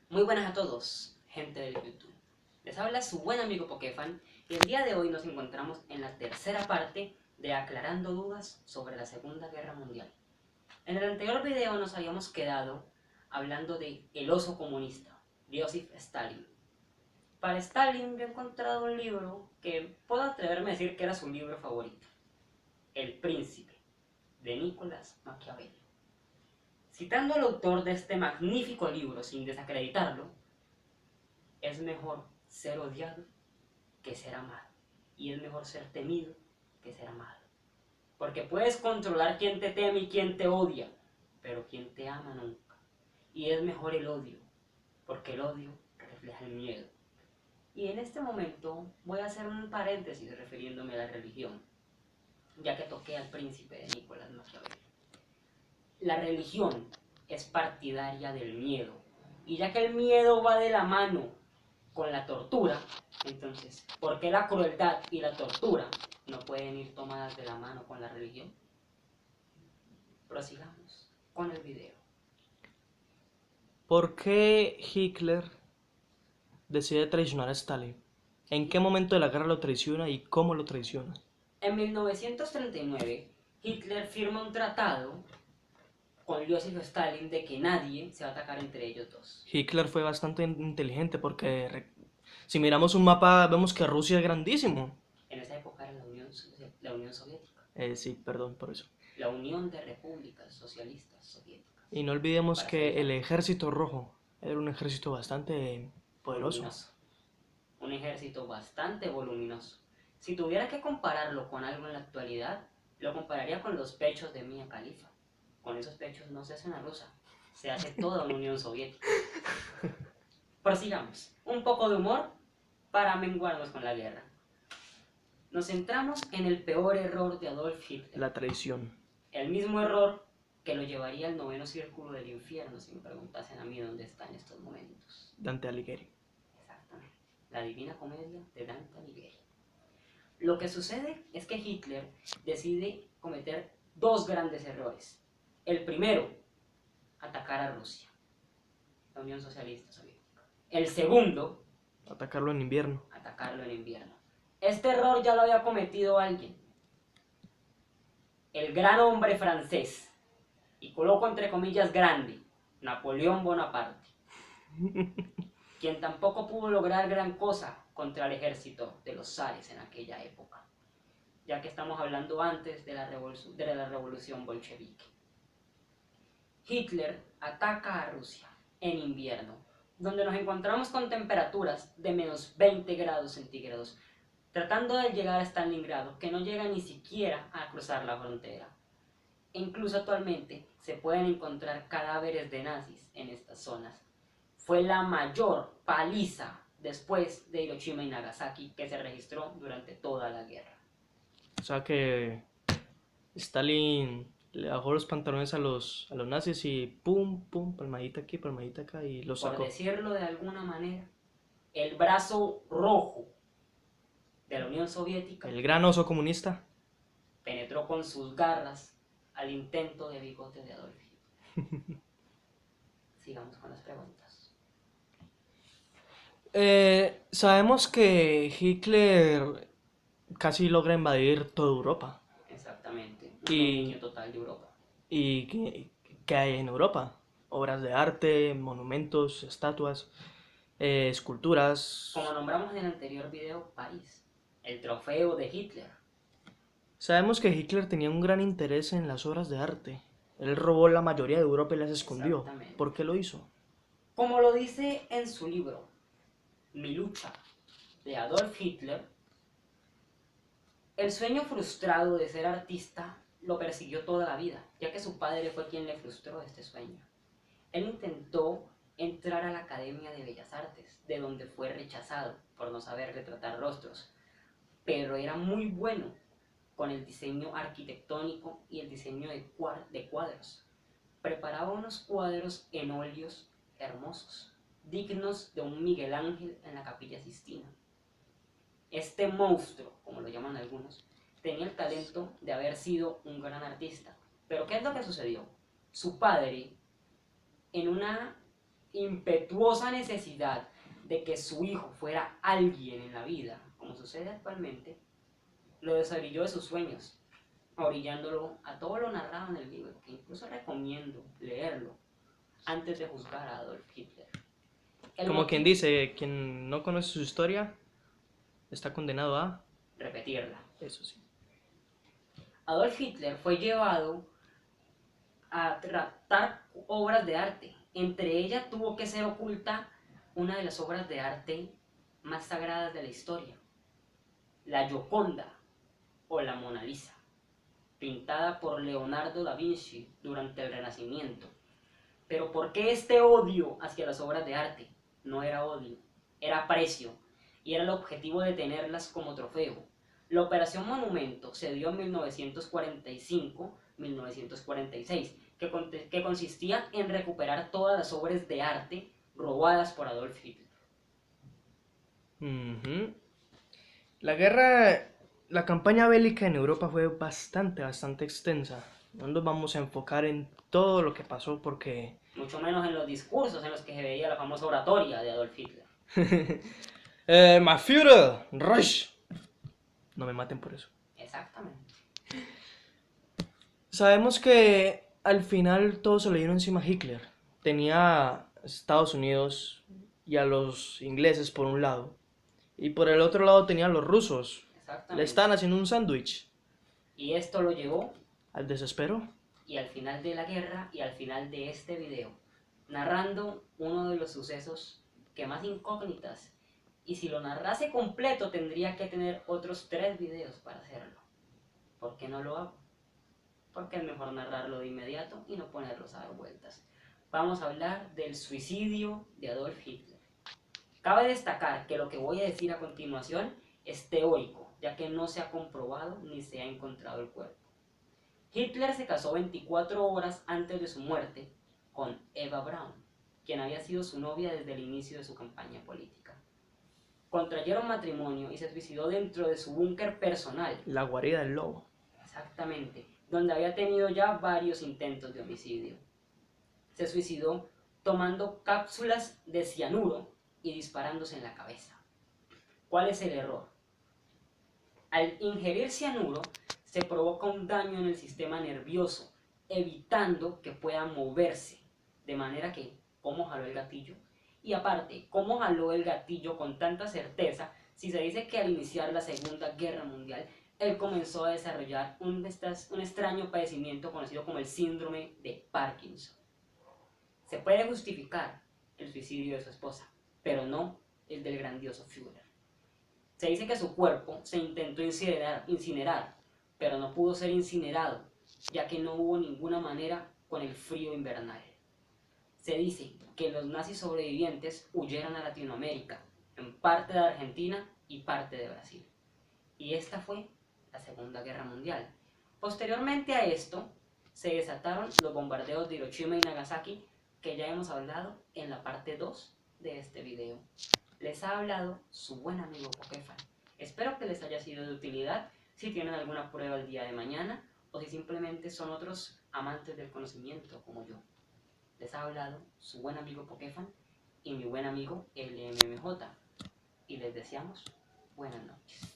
Muy buenas a todos, gente de YouTube. Les habla su buen amigo Pokefan y el día de hoy nos encontramos en la tercera parte de aclarando dudas sobre la Segunda Guerra Mundial. En el anterior video nos habíamos quedado hablando de el oso comunista, Joseph Stalin. Para Stalin yo he encontrado un libro que puedo atreverme a decir que era su libro favorito, El Príncipe, de Nicolás Maquiavelo. Citando al autor de este magnífico libro sin desacreditarlo, es mejor ser odiado que ser amado. Y es mejor ser temido que ser amado. Porque puedes controlar quién te teme y quién te odia, pero quién te ama nunca. Y es mejor el odio, porque el odio refleja el miedo. Y en este momento voy a hacer un paréntesis refiriéndome a la religión, ya que toqué al príncipe de Nicolás Maquiavelo. La religión es partidaria del miedo, y ya que el miedo va de la mano con la tortura, entonces, ¿por qué la crueldad y la tortura no pueden ir tomadas de la mano con la religión? Prosigamos con el video. ¿Por qué Hitler decide traicionar a Stalin? ¿En qué momento de la guerra lo traiciona y cómo lo traiciona? En 1939, Hitler firma un tratado con Joseph Stalin de que nadie se va a atacar entre ellos dos. Hitler fue bastante inteligente porque si miramos un mapa vemos que Rusia es grandísimo. En esa época era la Unión Soviética, Sí, perdón por eso. la Unión de Repúblicas Socialistas Soviéticas, Y no olvidemos para ser que el exacto, ejército rojo era un ejército bastante poderoso. voluminoso. Un ejército bastante voluminoso. Si tuviera que compararlo con algo en la actualidad, lo compararía con los pechos de Mia Khalifa. Con esos pechos no se hace una rusa, se hace toda una Unión Soviética. Prosigamos. Un poco de humor para menguarnos con la guerra. Nos centramos en el peor error de Adolf Hitler. La traición. El mismo error que lo llevaría al noveno círculo del infierno, si me preguntasen a mí dónde está en estos momentos. Dante Alighieri. Exactamente. La Divina Comedia de Dante Alighieri. Lo que sucede es que Hitler decide cometer dos grandes errores. El primero, atacar a Rusia, la Unión Socialista Soviética. El segundo, Atacarlo en invierno. atacarlo en invierno. Este error ya lo había cometido alguien, el gran hombre francés, y coloco entre comillas grande, Napoleón Bonaparte, quien tampoco pudo lograr gran cosa contra el ejército de los zares en aquella época, ya que estamos hablando antes de la revolución bolchevique. Hitler ataca a Rusia en invierno, donde nos encontramos con temperaturas de menos 20 grados centígrados, tratando de llegar a Stalingrado, que no llega ni siquiera a cruzar la frontera. E incluso actualmente se pueden encontrar cadáveres de nazis en estas zonas. Fue la mayor paliza después de Hiroshima y Nagasaki que se registró durante toda la guerra. O sea que Stalin le bajó los pantalones a los nazis y pum, pum, palmadita aquí, palmadita acá y los Por sacó. decirlo de alguna manera, el brazo rojo de la Unión Soviética El gran oso comunista. penetró con sus garras al intento de bigote de Adolf Hitler. Sigamos con las preguntas. Sabemos que Hitler casi logra invadir toda Europa. Exactamente, un dominio ¿Y, total de Europa. y qué hay en Europa? Obras de arte, monumentos, estatuas, esculturas. Como nombramos en el anterior video, París, el trofeo de Hitler. Sabemos que Hitler tenía un gran interés en las obras de arte. Él robó la mayoría de Europa y las escondió. Exactamente. ¿Por qué lo hizo? Como lo dice en su libro, Mi lucha, de Adolf Hitler, el sueño frustrado de ser artista lo persiguió toda la vida, ya que su padre fue quien le frustró este sueño. Él intentó entrar a la Academia de Bellas Artes, de donde fue rechazado por no saber retratar rostros, pero era muy bueno con el diseño arquitectónico y el diseño de cuadros. Preparaba unos cuadros en óleos hermosos, dignos de un Miguel Ángel en la Capilla Sistina. Este monstruo, como lo llaman algunos, tenía el talento de haber sido un gran artista. Pero ¿qué es lo que sucedió? Su padre, en una impetuosa necesidad de que su hijo fuera alguien en la vida, como sucede actualmente, lo desorilló de sus sueños, orillándolo a todo lo narrado en el libro, que incluso recomiendo leerlo antes de juzgar a Adolf Hitler. Como quien dice, quien no conoce su historia está condenado a repetirla. eso sí. Adolf Hitler fue llevado a tratar obras de arte. Entre ellas tuvo que ser oculta una de las obras de arte más sagradas de la historia, la Gioconda o la Mona Lisa, pintada por Leonardo da Vinci durante el Renacimiento. Pero ¿por qué este odio hacia las obras de arte? No era odio, era aprecio, y era el objetivo de tenerlas como trofeo. La Operación Monumento se dio en 1945-1946, que consistía en recuperar todas las obras de arte robadas por Adolf Hitler. La campaña bélica en Europa fue bastante extensa. No nos vamos a enfocar en todo lo que pasó porque... Mucho menos en los discursos en los que se veía la famosa oratoria de Adolf Hitler. My Führer, Rush. No me maten por eso. Exactamente. Sabemos que al final todo se le vino encima a Hitler. Tenía a Estados Unidos y a los ingleses por un lado. Y por el otro lado tenía a los rusos. Le estaban haciendo un sándwich. Y esto lo llevó al desespero. Y al final de la guerra y al final de este video, narrando uno de los sucesos que más incógnitas, y si lo narrase completo tendría que tener otros 3 videos para hacerlo. ¿Por qué no lo hago? Porque es mejor narrarlo de inmediato y no ponerlos a dar vueltas. Vamos a hablar del suicidio de Adolf Hitler. Cabe destacar que lo que voy a decir a continuación es teórico, ya que no se ha comprobado ni se ha encontrado el cuerpo. Hitler se casó 24 horas antes de su muerte con Eva Braun, quien había sido su novia desde el inicio de su campaña política. Contrayeron matrimonio y se suicidó dentro de su búnker personal. La guarida del lobo. Exactamente, donde había tenido ya varios intentos de homicidio. Se suicidó tomando cápsulas de cianuro y disparándose en la cabeza. ¿Cuál es el error? Al ingerir cianuro, se provoca un daño en el sistema nervioso, evitando que pueda moverse. De manera que, ¿cómo jaló el gatillo? Y aparte, ¿cómo jaló el gatillo con tanta certeza si se dice que al iniciar la Segunda Guerra Mundial, él comenzó a desarrollar un extraño padecimiento conocido como el síndrome de Parkinson? Se puede justificar el suicidio de su esposa, pero no el del grandioso Führer. Se dice que su cuerpo se intentó incinerar, pero no pudo ser incinerado, ya que no hubo ninguna manera con el frío invernal. Se dice que los nazis sobrevivientes huyeron a Latinoamérica, en parte de Argentina y parte de Brasil. Y esta fue la Segunda Guerra Mundial. Posteriormente a esto, se desataron los bombardeos de Hiroshima y Nagasaki, que ya hemos hablado en la parte 2 de este video. Les ha hablado su buen amigo Pokefan. Espero que les haya sido de utilidad si tienen alguna prueba el día de mañana o si simplemente son otros amantes del conocimiento como yo. Les ha hablado su buen amigo Pokefan y mi buen amigo LMMJ. Y les deseamos buenas noches.